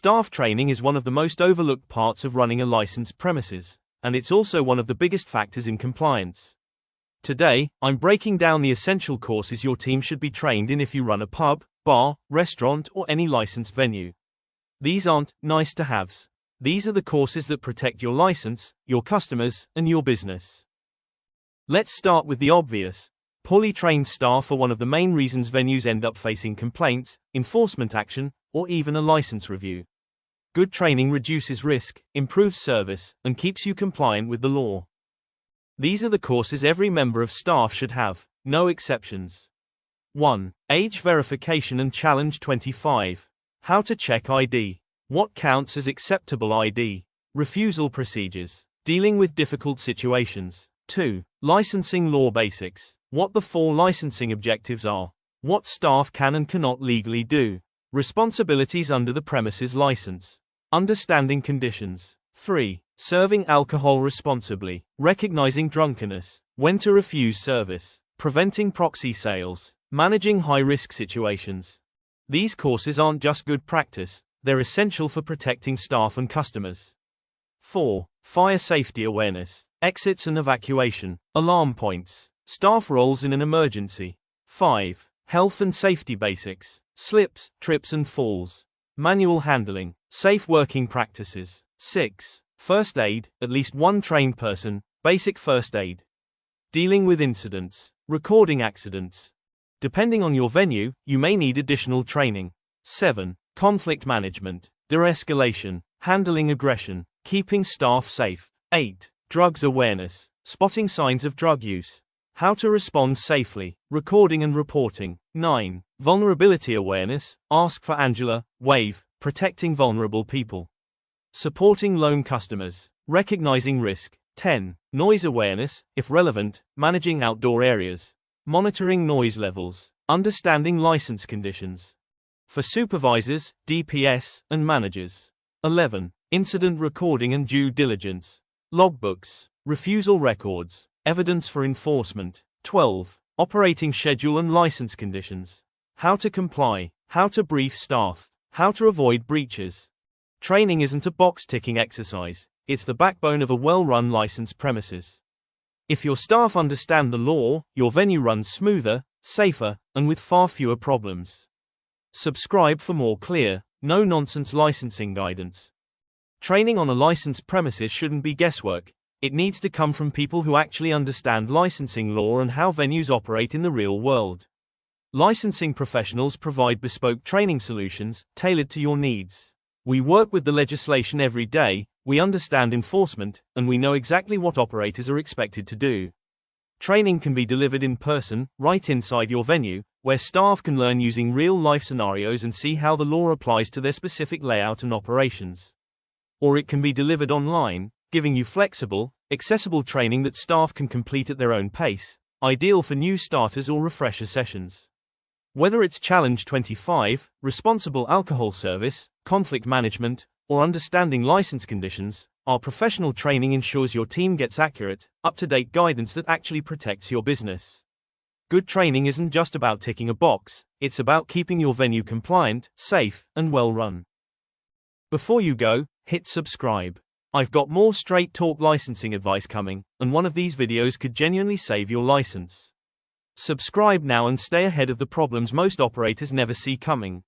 Staff training is one of the most overlooked parts of running a licensed premises, and it's also one of the biggest factors in compliance. Today, I'm breaking down the essential courses your team should be trained in if you run a pub, bar, restaurant, or any licensed venue. These aren't nice-to-haves. These are the courses that protect your license, your customers, and your business. Let's start with the obvious. Poorly trained staff are one of the main reasons venues end up facing complaints, enforcement action, or even a license review. Good training reduces risk, improves service, and keeps you compliant with the law. These are the courses every member of staff should have, no exceptions. 1. Age verification and challenge 25. How to check ID. What counts as acceptable ID? Refusal procedures. Dealing with difficult situations. 2. Licensing law basics. What the 4 licensing objectives are. What staff can and cannot legally do. Responsibilities under the premises license. Understanding conditions. 3. Serving alcohol responsibly. Recognizing drunkenness. When to refuse service. Preventing proxy sales. Managing high-risk situations. These courses aren't just good practice, they're essential for protecting staff and customers. 4. Fire safety awareness. Exits and evacuation. Alarm points. Staff roles in an emergency. 5. Health and safety basics. Slips, trips and falls. Manual handling. Safe working practices. 6. First aid, at least one trained person. Basic first aid. Dealing with incidents. Recording accidents. Depending on your venue, you may need additional training. 7. Conflict management. De-escalation. Handling aggression. Keeping staff safe. 8. Drugs awareness. Spotting signs of drug use. How to respond safely. Recording and reporting. 9. Vulnerability awareness. Ask for Angela. Wave. Protecting vulnerable people. Supporting lone customers. Recognizing risk. 10. Noise awareness, if relevant, managing outdoor areas. Monitoring noise levels. Understanding license conditions. For supervisors, DPS, and managers. 11. Incident recording and due diligence. Logbooks. Refusal records. Evidence for enforcement. 12. Operating schedule and license conditions. How to comply. How to brief staff. How to avoid breaches. Training isn't a box-ticking exercise, it's the backbone of a well-run licensed premises. If your staff understand the law, your venue runs smoother, safer, and with far fewer problems. Subscribe for more clear, no-nonsense licensing guidance. Training on a licensed premises shouldn't be guesswork, it needs to come from people who actually understand licensing law and how venues operate in the real world. Licensing professionals provide bespoke training solutions, tailored to your needs. We work with the legislation every day, we understand enforcement, and we know exactly what operators are expected to do. Training can be delivered in person, right inside your venue, where staff can learn using real-life scenarios and see how the law applies to their specific layout and operations. Or it can be delivered online, giving you flexible, accessible training that staff can complete at their own pace, ideal for new starters or refresher sessions. Whether it's Challenge 25, responsible alcohol service, conflict management, or understanding license conditions, our professional training ensures your team gets accurate, up-to-date guidance that actually protects your business. Good training isn't just about ticking a box, it's about keeping your venue compliant, safe, and well-run. Before you go, hit subscribe. I've got more straight talk licensing advice coming, and one of these videos could genuinely save your license. Subscribe now and stay ahead of the problems most operators never see coming.